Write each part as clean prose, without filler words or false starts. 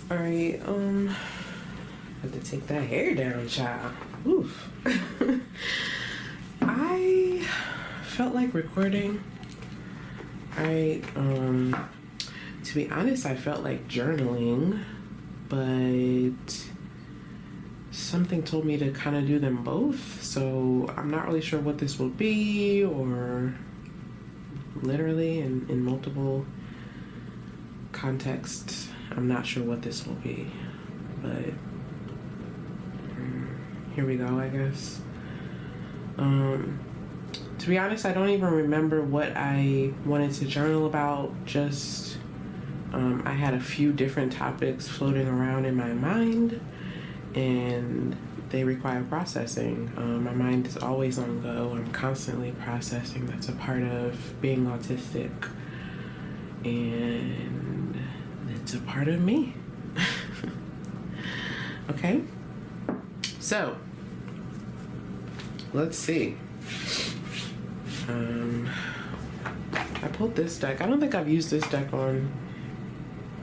Alright, had to take that hair down, child. Oof. I felt like recording. To be honest, I felt like journaling, but something told me to kind of do them both, so I'm not really sure what this will be, or literally in multiple contexts, I'm not sure what this will be, but here we go, I guess. To be honest, I don't even remember what I wanted to journal about. Just I had a few different topics floating around in my mind, and they require processing. My mind is always on go. I'm constantly processing. That's a part of being autistic, and it's a part of me. Okay, so let's see. I pulled this deck. I don't think I've used this deck on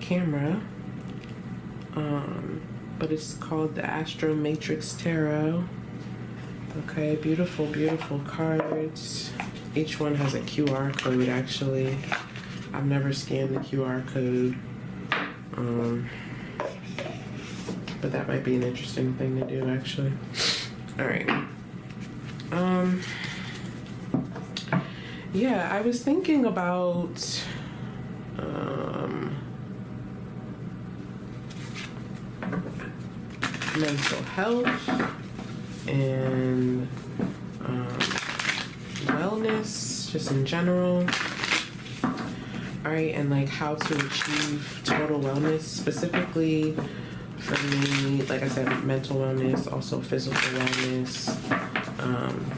camera, but it's called the Astro Matrix Tarot. Okay, beautiful, beautiful cards. Each one has a QR code, actually. I've never scanned the QR code, but that might be an interesting thing to do, actually. All right. Yeah, I was thinking about mental health and wellness, just in general. All right, and like how to achieve total wellness, specifically for me, like I said, mental wellness, also physical wellness,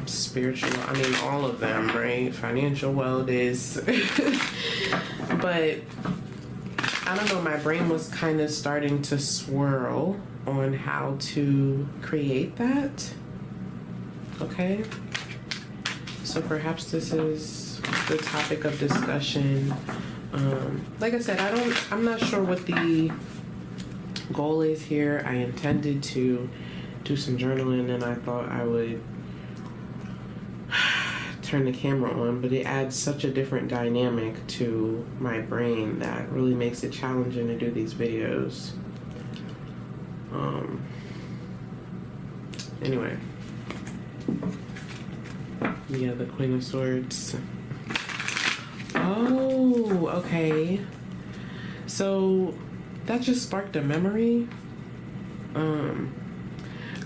spiritual, I mean, all of them, right? Financial wellness. But I don't know, my brain was kind of starting to swirl on how to create that. Okay, so perhaps this is the topic of discussion. Like I said, I'm not sure what the goal is here. I intended to do some journaling, and I thought I would turn the camera on, but it adds such a different dynamic to my brain that really makes it challenging to do these videos. Anyway, yeah, the Queen of Swords. Oh, okay. So that just sparked a memory.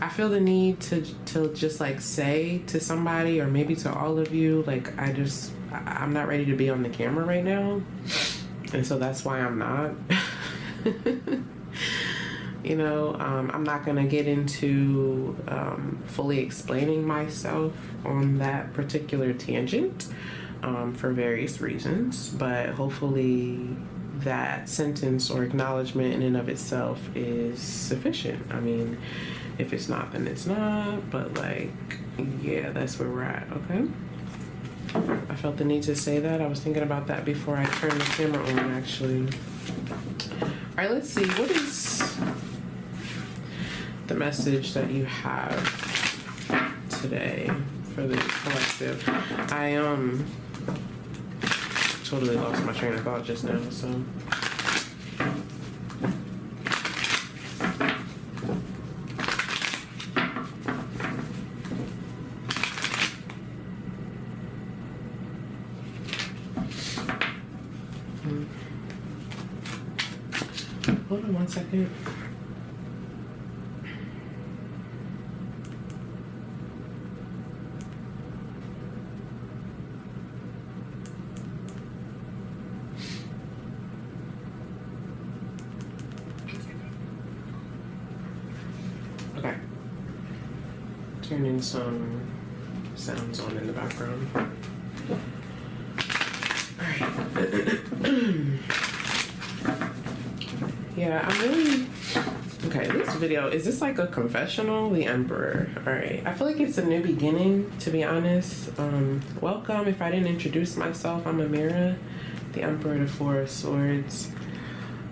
I feel the need to just like say to somebody, or maybe to all of you, like I'm not ready to be on the camera right now, and so that's why I'm not. You know, I'm not gonna get into fully explaining myself on that particular tangent for various reasons, but hopefully that sentence or acknowledgement in and of itself is sufficient. I mean, if it's not, then it's not, but like, yeah, that's where we're at. Okay, I felt the need to say that. I was thinking about that before I turned the camera on, actually. All right, let's see, what is the message that you have today for the collective? I totally lost my train of thought just now, so hold on 1 second. Okay. Turning some sounds on in the background. Alright. Yeah, I'm really... Okay, this video, is this like a confessional? The Emperor. Alright, I feel like it's a new beginning, to be honest. Welcome. If I didn't introduce myself, I'm Amira, the Emperor, the Four of Swords.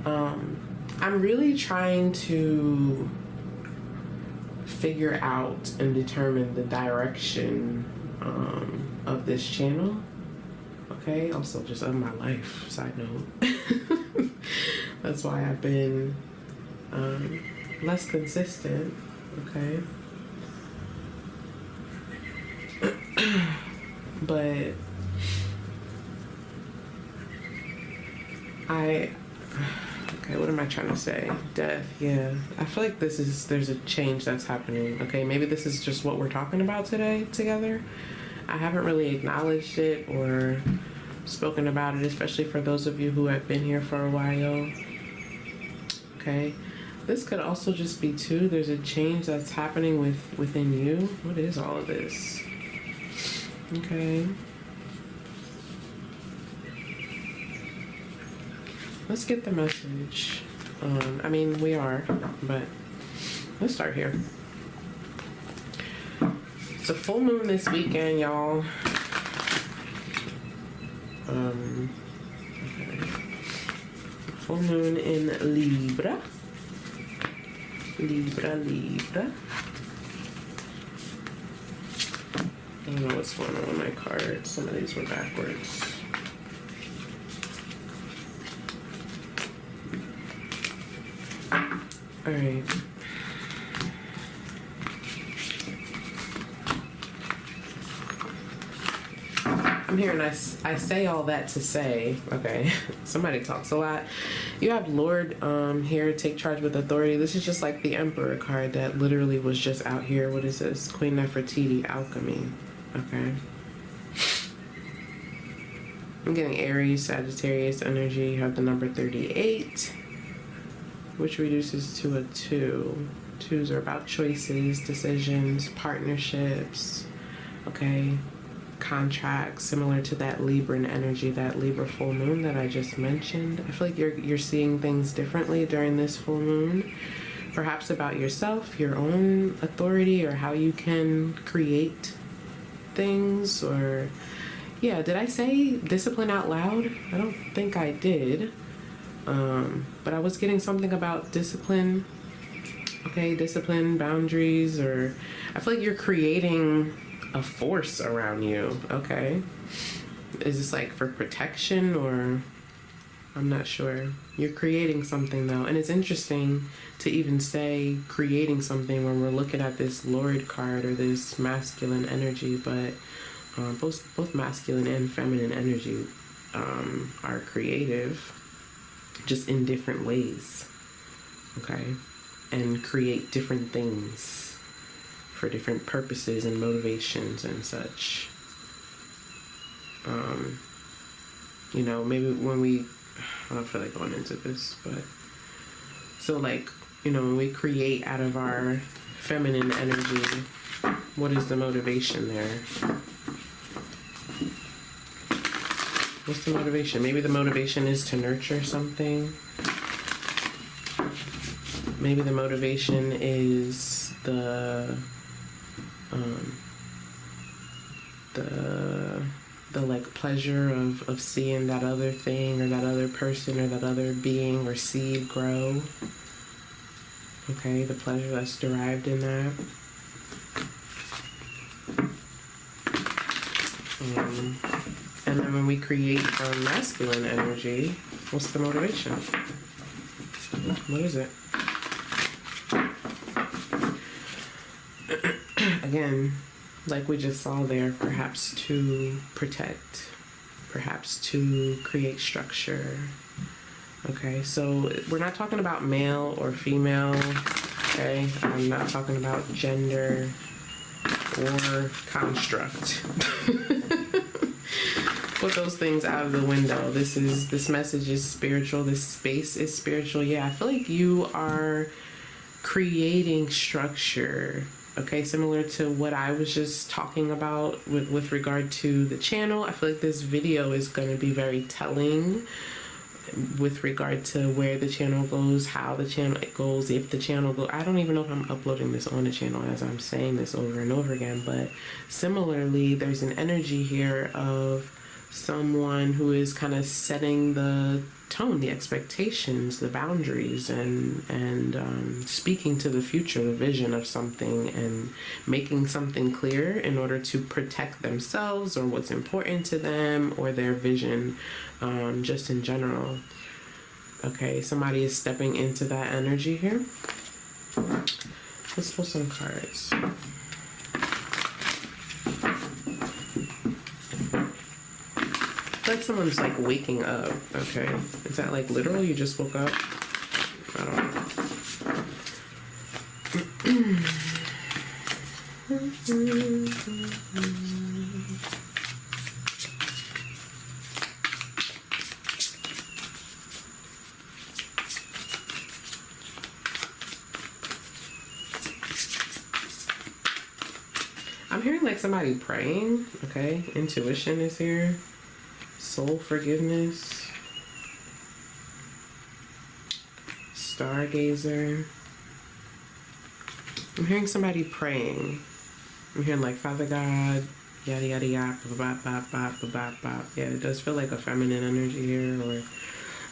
I'm really trying to figure out and determine the direction of this channel. Okay, also just of my life, side note. That's why I've been less consistent, okay? But okay, what am I trying to say? Death, yeah. I feel like there's a change that's happening. Okay, maybe this is just what we're talking about today together. I haven't really acknowledged it or spoken about it, especially for those of you who have been here for a while. Okay, this could also just be too, there's a change that's happening within you. What is all of this? Okay. Let's get the message. I mean, we are, but let's start here. It's a full moon this weekend, y'all. Okay. Full moon in Libra. Libra. I don't know what's going on with my cards. Some of these were backwards. All right. I'm here and I say all that to say, okay, somebody talks a lot. You have Lord here, take charge with authority. This is just like the Emperor card that literally was just out here. What is this? Queen Nefertiti, alchemy. Okay. I'm getting Aries, Sagittarius energy. You have the number 38, which reduces to a 2. 2s are about choices, decisions, partnerships, okay? Contracts, similar to that Libran energy, that Libra full moon that I just mentioned. I feel like you're seeing things differently during this full moon. Perhaps about yourself, your own authority, or how you can create things, or yeah, did I say discipline out loud? I don't think I did. But I was getting something about discipline. Okay, discipline, boundaries, or I feel like you're creating a force around you. Okay, is this like for protection, or I'm not sure. You're creating something though, and it's interesting to even say creating something when we're looking at this Lord card or this masculine energy, but both masculine and feminine energy are creative, just in different ways, okay, and create different things for different purposes and motivations and such. You know, maybe when I don't feel like going into this, but so like, you know, when we create out of our feminine energy, what is the motivation there? What's the motivation? Maybe the motivation is to nurture something. Maybe the motivation is the like pleasure of seeing that other thing or that other person or that other being or seed grow. Okay, the pleasure that's derived in that. And then when we create from masculine energy, what's the motivation? What is it? Again, like we just saw there, perhaps to protect, perhaps to create structure. Okay, so we're not talking about male or female, okay? I'm not talking about gender or construct. Put those things out of the window. This message is spiritual. This space is spiritual. Yeah, I feel like you are creating structure. Okay, similar to what I was just talking about with regard to the channel. I feel like this video is going to be very telling with regard to where the channel goes, how the channel goes, if the channel goes. I don't even know if I'm uploading this on the channel as I'm saying this over and over again, but similarly, there's an energy here of someone who is kind of setting the tone, the expectations, the boundaries, and speaking to the future, the vision of something, and making something clear in order to protect themselves or what's important to them or their vision, just in general. Okay, somebody is stepping into that energy here. Let's pull some cards. Like someone's like waking up. Okay, is that like literal? You just woke up? I don't know. I'm hearing like somebody praying. Okay, intuition is here. Soul forgiveness. Stargazer. I'm hearing somebody praying. I'm hearing like Father God, yada yada yada, bop bop bop bop bop. Yeah, it does feel like a feminine energy here. Or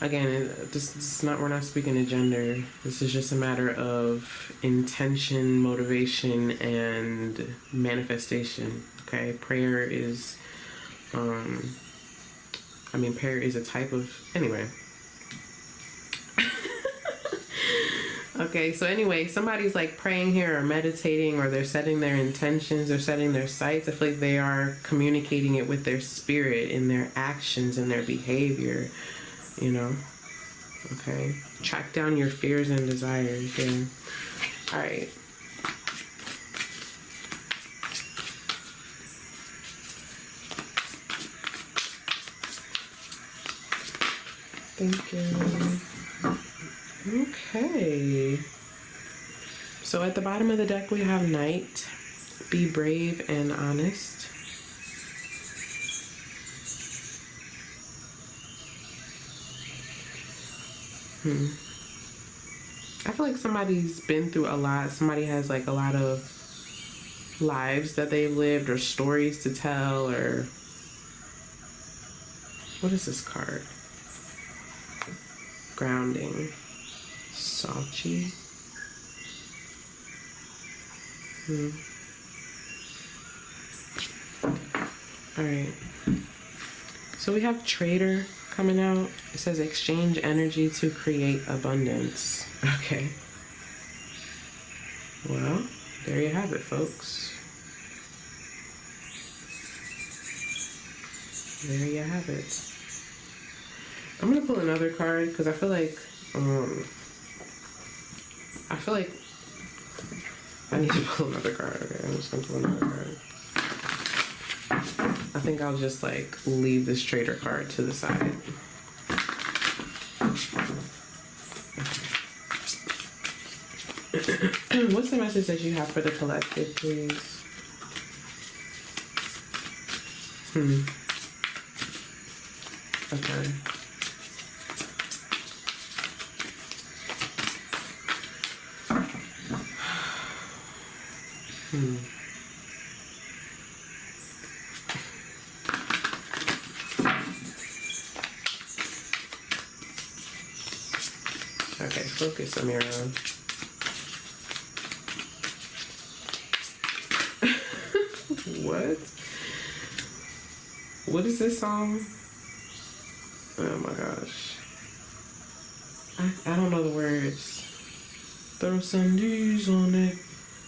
again, this is not. We're not speaking to gender. This is just a matter of intention, motivation, and manifestation. Okay, prayer is. Prayer is a type of. Anyway. Okay, so anyway, somebody's like praying here or meditating, or they're setting their intentions, or setting their sights. I feel like they are communicating it with their spirit in their actions and their behavior, you know? Okay, track down your fears and desires. Yeah. All right. Thank you. Okay. So at the bottom of the deck we have Knight. Be brave and honest. I feel like somebody's been through a lot. Somebody has like a lot of lives that they've lived, or stories to tell, or what is this card? Grounding. Sachi. All right. So we have Trader coming out. It says exchange energy to create abundance. Okay. Well, there you have it, folks. There you have it. I'm gonna pull another card because I feel like I need to pull another card. Okay, I'm just gonna pull another card. I think I'll just like leave this Trader card to the side. What's the message that you have for the collective, please? Okay. Okay, focus, Amira. What? What is this song? Oh my gosh. I don't know the words. Throw some D's on it.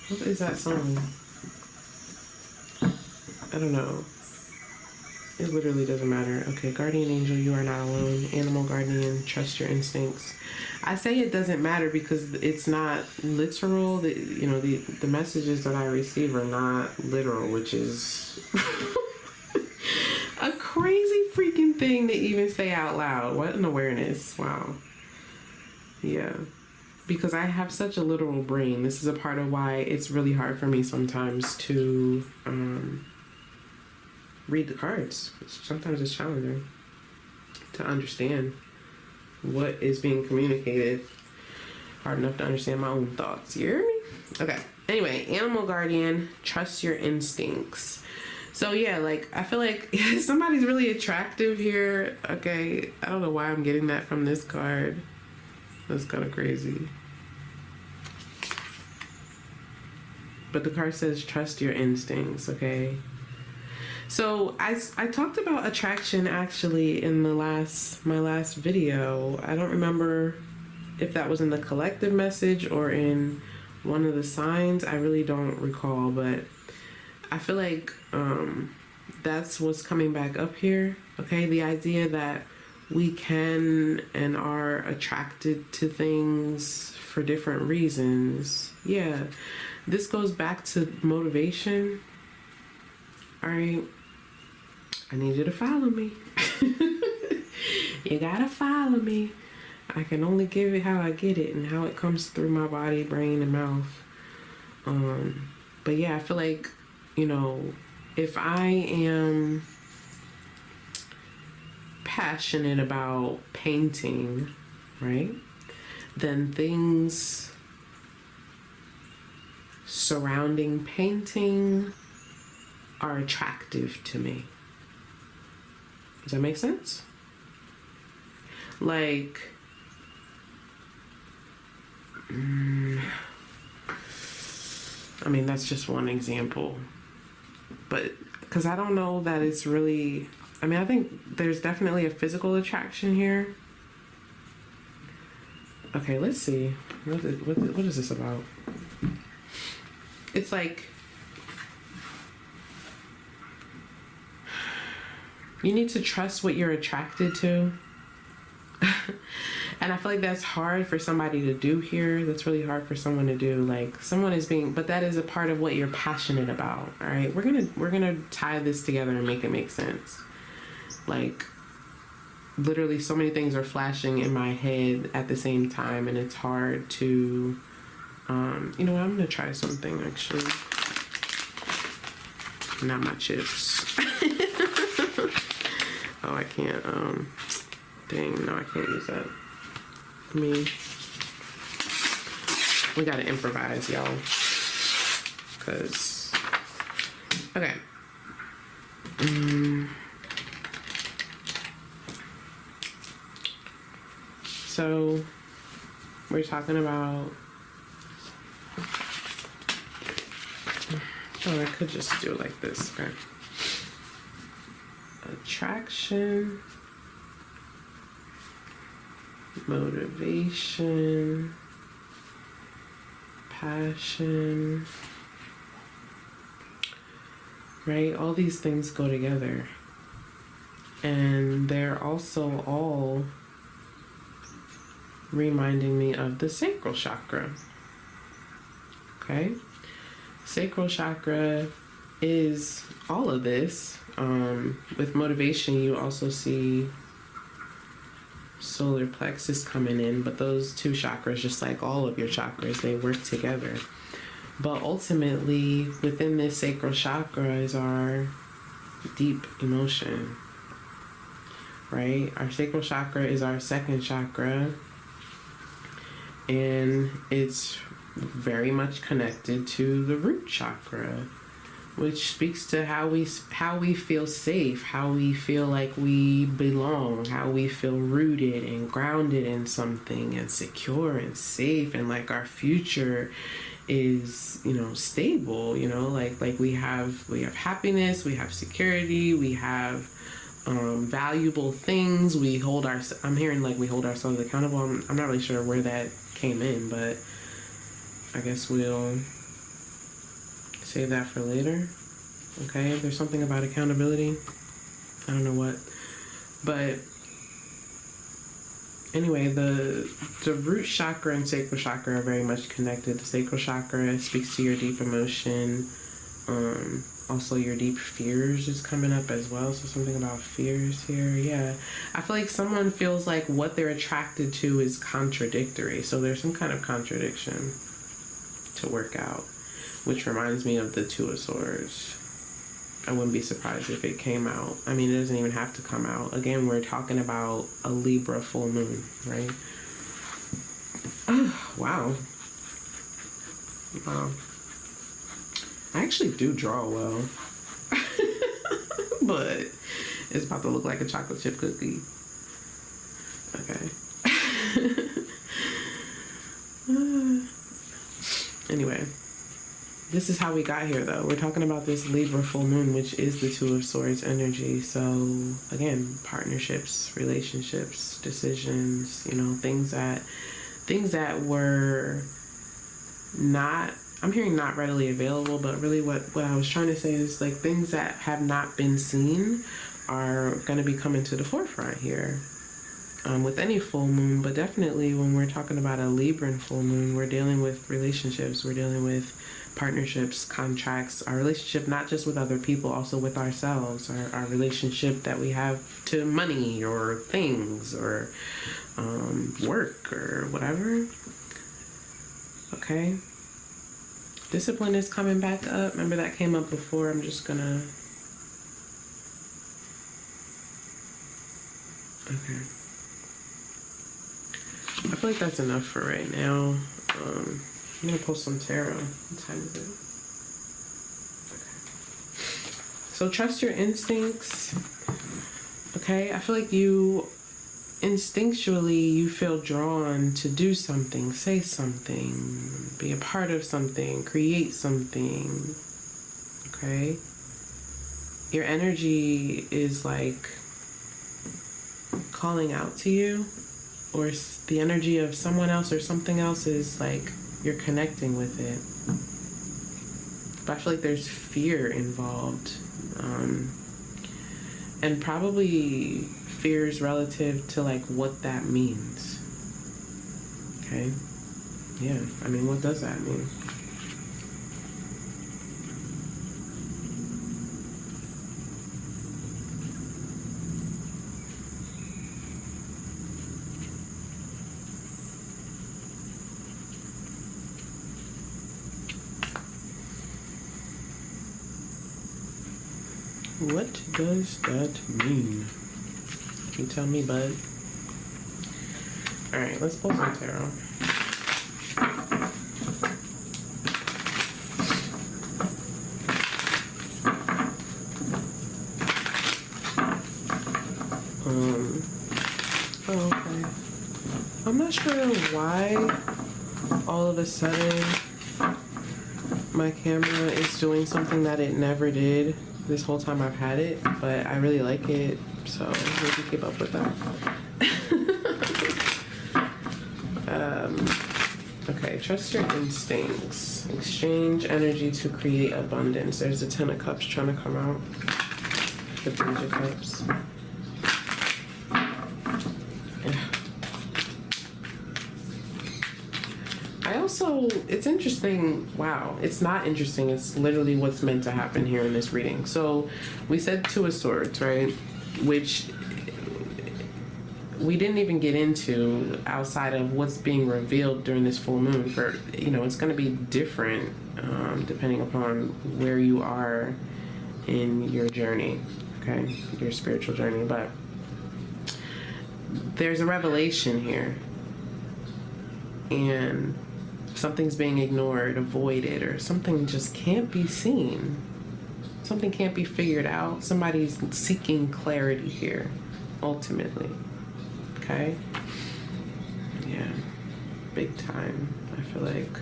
What is that song? I don't know. It literally doesn't matter. Okay, guardian angel, you are not alone. Animal guardian, trust your instincts. I say it doesn't matter because it's not literal. The messages that I receive are not literal, which is a crazy freaking thing to even say out loud. What an awareness. Wow. Yeah. Because I have such a literal brain. This is a part of why it's really hard for me sometimes to read the cards. Sometimes it's challenging to understand what is being communicated. Hard enough to understand my own thoughts. You hear me? Okay. Anyway, animal guardian, trust your instincts. So yeah, like I feel like somebody's really attractive here. Okay, I don't know why I'm getting that from this card. That's kind of crazy. But the card says trust your instincts, okay? So I talked about attraction actually in my last video. I don't remember if that was in the collective message or in one of the signs. I really don't recall, but I feel like that's what's coming back up here, okay? The idea that we can and are attracted to things for different reasons. Yeah, this goes back to motivation. All right, I need you to follow me. You gotta follow me. I can only give it how I get it and how it comes through my body, brain, and mouth. But yeah, I feel like, you know, if I am passionate about painting, right, then things surrounding painting are attractive to me. Does that make sense? Like, I mean, that's just one example. But because I don't know that it's really, I mean, I think there's definitely a physical attraction here. Okay, let's see. What is this about? It's like, you need to trust what you're attracted to. And I feel like that's hard for somebody to do here. That's really hard for someone to do. Like, someone is being, but that is a part of what you're passionate about. All right, we're gonna tie this together and make it make sense. Like, literally so many things are flashing in my head at the same time, and it's hard to you know what, I'm gonna try something actually. Not my chips. Oh, I can't dang, no, I can't use that. I mean, we gotta improvise, y'all, because okay. So we're talking about, oh, I could just do it like this. Okay. Attraction, motivation, passion, right? All these things go together. And they're also all reminding me of the sacral chakra. Okay? Sacral chakra is all of this. With motivation, you also see solar plexus coming in, but those two chakras, just like all of your chakras, they work together. But ultimately, within this sacral chakra is our deep emotion, right? Our sacral chakra is our second chakra, and it's very much connected to the root chakra, which speaks to how we feel safe, how we feel like we belong, how we feel rooted and grounded in something and secure and safe, and like our future is, you know, stable, you know, like we have happiness, we have security, we have valuable things, we hold our, I'm hearing like we hold ourselves accountable. I'm not really sure where that came in, but I guess we'll save that for later. Okay, there's something about accountability. I don't know what. But anyway, the root chakra and sacral chakra are very much connected. The sacral chakra speaks to your deep emotion. Also your deep fears is coming up as well. So something about fears here. Yeah. I feel like someone feels like what they're attracted to is contradictory. So there's some kind of contradiction to work out, which reminds me of the Two of Swords. I wouldn't be surprised if it came out. I mean, it doesn't even have to come out. Again, we're talking about a Libra full moon, right? Wow. Wow. I actually do draw well. but it's about to look like a chocolate chip cookie. Okay. Anyway, this is how we got here, though. We're talking about this Libra full moon, which is the Two of Swords energy. So again, partnerships, relationships, decisions, you know, things that were not, I'm hearing not readily available, but really what I was trying to say is like things that have not been seen are going to be coming to the forefront here. With any full moon, but definitely when we're talking about a Libran full moon, we're dealing with relationships, we're dealing with partnerships, contracts, our relationship not just with other people, also with ourselves, our relationship that we have to money or things or work or whatever. Okay. Discipline is coming back up. Remember that came up before. I'm just gonna... Okay. I feel like that's enough for right now. I'm gonna pull some tarot. What time is it? Okay. So trust your instincts. Okay, I feel like you instinctually you feel drawn to do something, say something, be a part of something, create something. Okay? Your energy is like calling out to you, or the energy of someone else or something else is like you're connecting with it. But I feel like there's fear involved. And probably fears relative to like what that means. Okay? Yeah, I mean, what does that mean? What does that mean? Can you tell me, bud? Alright, let's pull some tarot. Oh, okay. I'm not sure why all of a sudden my camera is doing something that it never did this whole time I've had it, but I really like it, so maybe keep up with that. Okay, trust your instincts. Exchange energy to create abundance. There's the Ten of Cups trying to come out. The Page of Cups. It's interesting. Wow, it's not interesting. It's literally what's meant to happen here in this reading. So we said Two of Swords, right? Which we didn't even get into outside of what's being revealed during this full moon. For, you know, it's going to be different depending upon where you are in your journey, okay? Your spiritual journey. But there's a revelation here. And something's being ignored, avoided, or something just can't be seen. Something can't be figured out. Somebody's seeking clarity here, ultimately. Okay? Yeah. Big time, I feel like.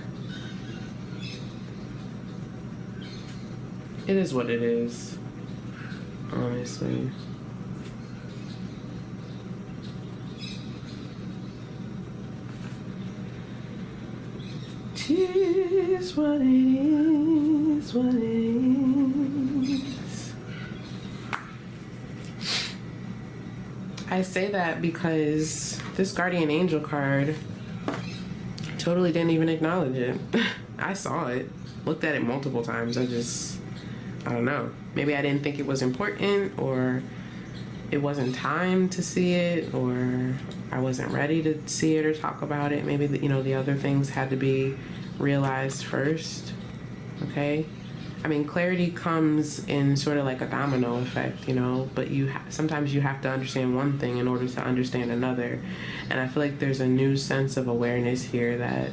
It is what it is, honestly. Is what it is, what it is. I say that because this guardian angel card totally didn't even acknowledge it. I saw it, looked at it multiple times. I don't know. Maybe I didn't think it was important, or it wasn't time to see it, or I wasn't ready to see it or talk about it. Maybe, you know, the other things had to be realized first. Okay? I mean, clarity comes in sort of like a domino effect, you know, but sometimes you have to understand one thing in order to understand another. And I feel like there's a new sense of awareness here that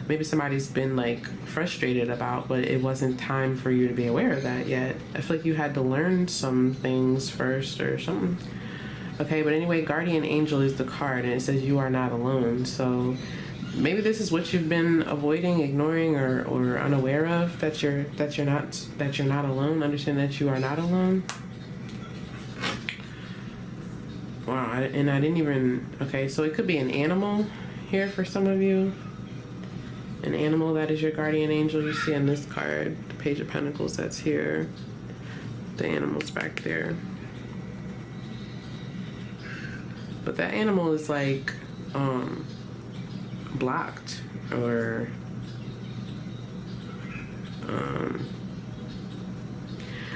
maybe somebody's been like frustrated about, but it wasn't time for you to be aware of that yet. I feel like you had to learn some things first or something. Okay, but anyway, guardian angel is the card, and it says you are not alone. So maybe this is what you've been avoiding, ignoring, or unaware of, that you're not alone. Understand that you are not alone. Wow, and I didn't even, okay, so it could be an animal here for some of you. An animal that is your guardian angel. You see on this card, the Page of Pentacles that's here. The animal's back there. But that animal is like blocked, or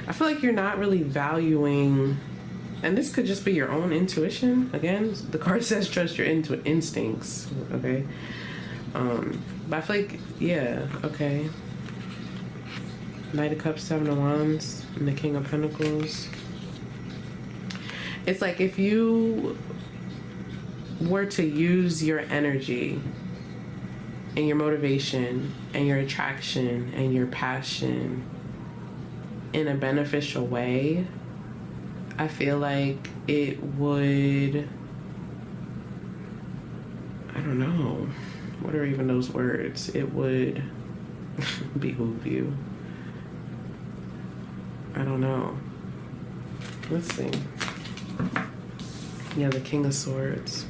I feel like you're not really valuing, and this could just be your own intuition. Again, the card says trust your instincts, okay? But I feel like, yeah, okay. Knight of Cups, Seven of Wands, and the King of Pentacles. It's like if you were to use your energy and your motivation and your attraction and your passion in a beneficial way, I feel like it would, I don't know, what are even those words? It would behoove you. I don't know. Let's see. Yeah, the King of Swords.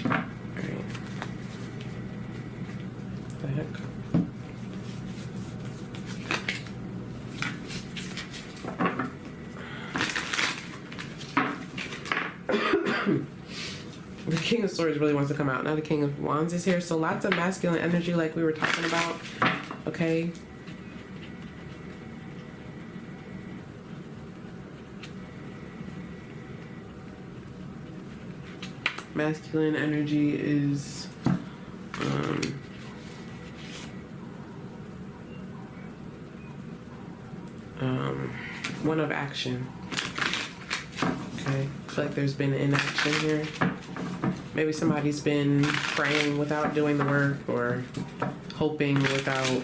Alright. The heck? The King of Swords really wants to come out. Now the King of Wands is here. So lots of masculine energy like we were talking about. Okay. Masculine energy is one of action. Okay. I feel like there's been inaction here. Maybe somebody's been praying without doing the work, or hoping without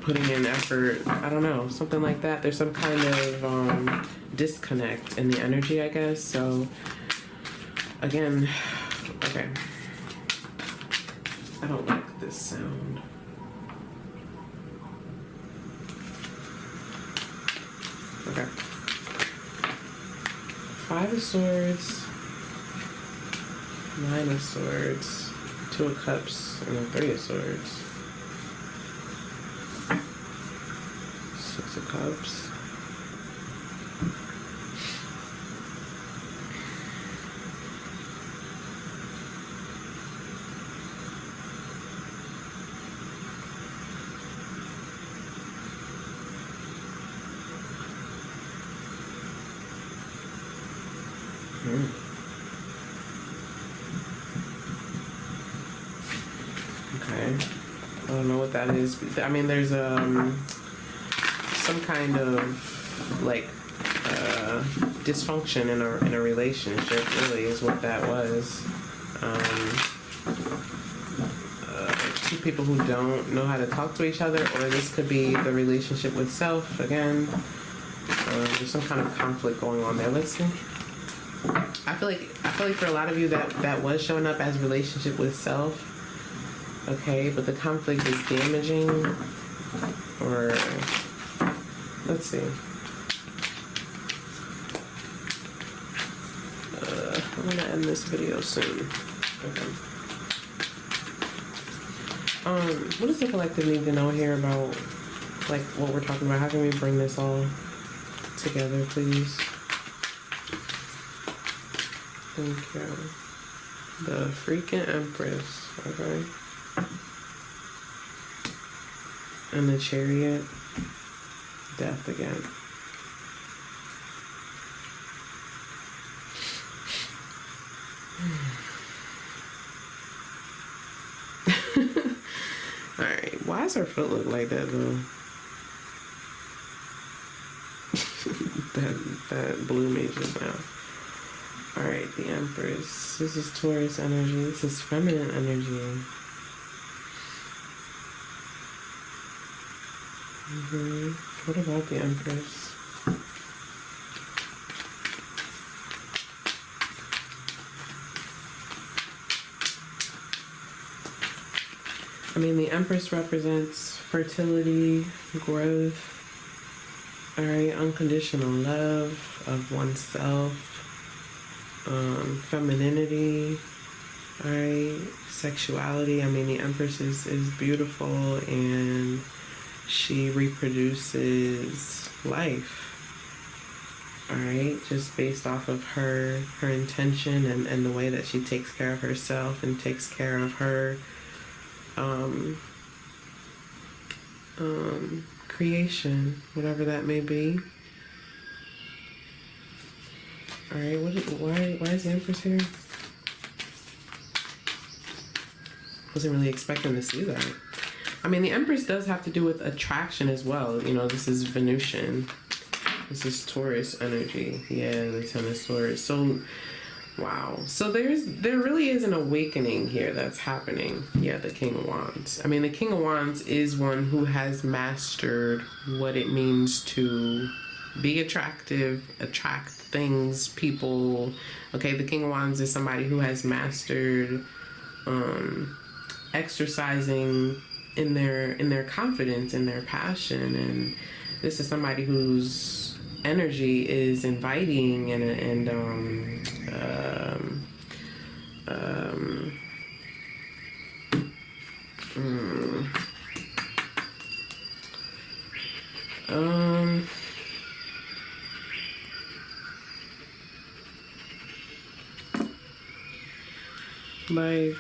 putting in effort. I don't know, something like that. There's some kind of disconnect in the energy, I guess. So again, okay. I don't like this sound. Okay. Five of Swords, Nine of Swords, Two of Cups, and then Three of Swords. Six of Cups. Okay. I don't know what that is. I mean, there's some kind of like dysfunction in a relationship. Really, is what that was. Two people who don't know how to talk to each other, or this could be the relationship with self again. There's some kind of conflict going on there. Let's see. I feel like for a lot of you that was showing up as relationship with self. Okay, but the conflict is damaging, or let's see. I'm gonna end this video soon. Okay. What does the collective need to know here about like what we're talking about? How can we bring this all together, please? Thank you. The freaking Empress, okay? And the Chariot, Death again. Alright, why does her foot look like that though? that blew me just now. Alright, the Empress. This is Taurus energy. This is feminine energy. What about the Empress? I mean, the Empress represents fertility, growth, all right, unconditional love of oneself, femininity, all right, sexuality. I mean, the Empress is beautiful, and she reproduces life, all right, just based off of her intention and the way that she takes care of herself and takes care of her creation, whatever that may be. All right, why is the Empress here? Wasn't really expecting to see that. I mean, the Empress does have to do with attraction as well. You know, this is Venusian. This is Taurus energy. Yeah, the Ten of Swords. So, wow. So there really is an awakening here that's happening. Yeah, the King of Wands. I mean, the King of Wands is one who has mastered what it means to be attractive, attract things, people. Okay, the King of Wands is somebody who has mastered exercising in their confidence, in their passion, and this is somebody whose energy is inviting and like,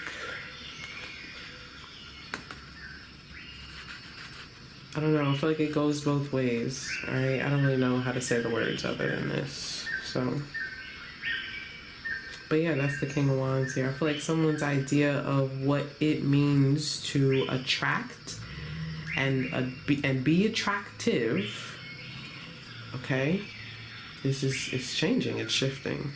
I don't know, I feel like it goes both ways, alright? I don't really know how to say the words other than this, so. But yeah, that's the King of Wands here. I feel like someone's idea of what it means to attract and be attractive, okay? It's changing, it's shifting.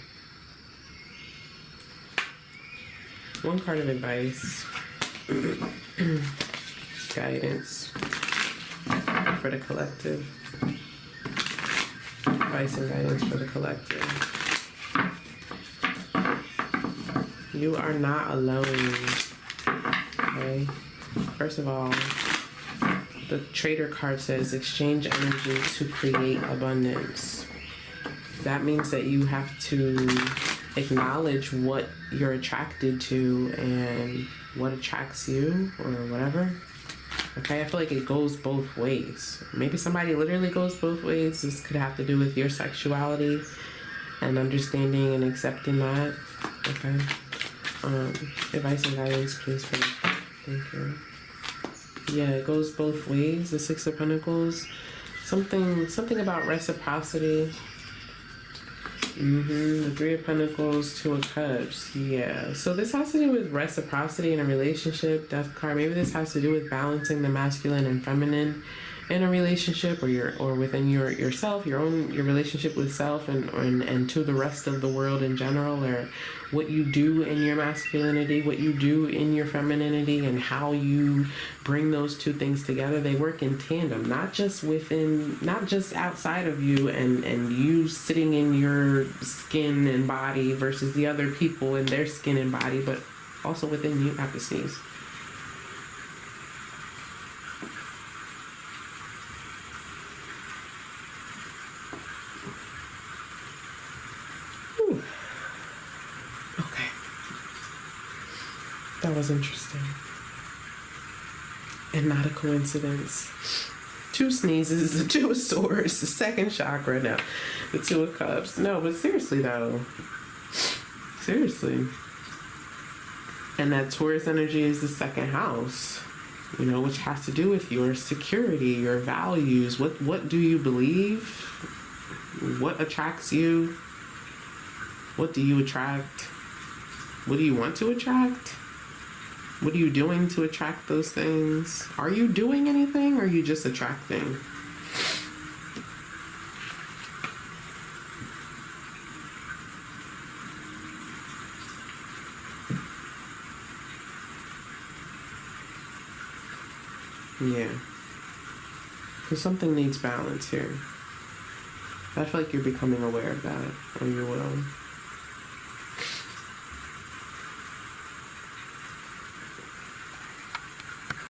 One card of advice, guidance for the collective. Advice and guidance for the collective. You are not alone, okay? First of all, the Trader card says exchange energy to create abundance. That means that you have to acknowledge what you're attracted to and what attracts you or whatever. Okay, I feel like it goes both ways. Maybe somebody literally goes both ways. This could have to do with your sexuality and understanding and accepting that. Okay. Advice and guidance, please, for me. Thank you. Yeah, it goes both ways. The Six of Pentacles. Something about reciprocity. The Three of Pentacles, Two of Cups. Yeah. So this has to do with reciprocity in a relationship. Death card. Maybe this has to do with balancing the masculine and feminine in a relationship, or within yourself, your relationship with self and to the rest of the world in general, or what you do in your masculinity, what you do in your femininity, and how you bring those two things together. They work in tandem, not just outside of you and you sitting in your skin and body versus the other people in their skin and body, but also within you. I have to sneeze. That was interesting. And not a coincidence. Two sneezes, the Two of Swords, the second chakra now, the Two of Cups. No, but seriously though. Seriously. And that Taurus energy is the second house, you know, which has to do with your security, your values. What do you believe? What attracts you? What do you attract? What do you want to attract? What are you doing to attract those things? Are you doing anything, or are you just attracting? Yeah. Because something needs balance here. I feel like you're becoming aware of that, or you will.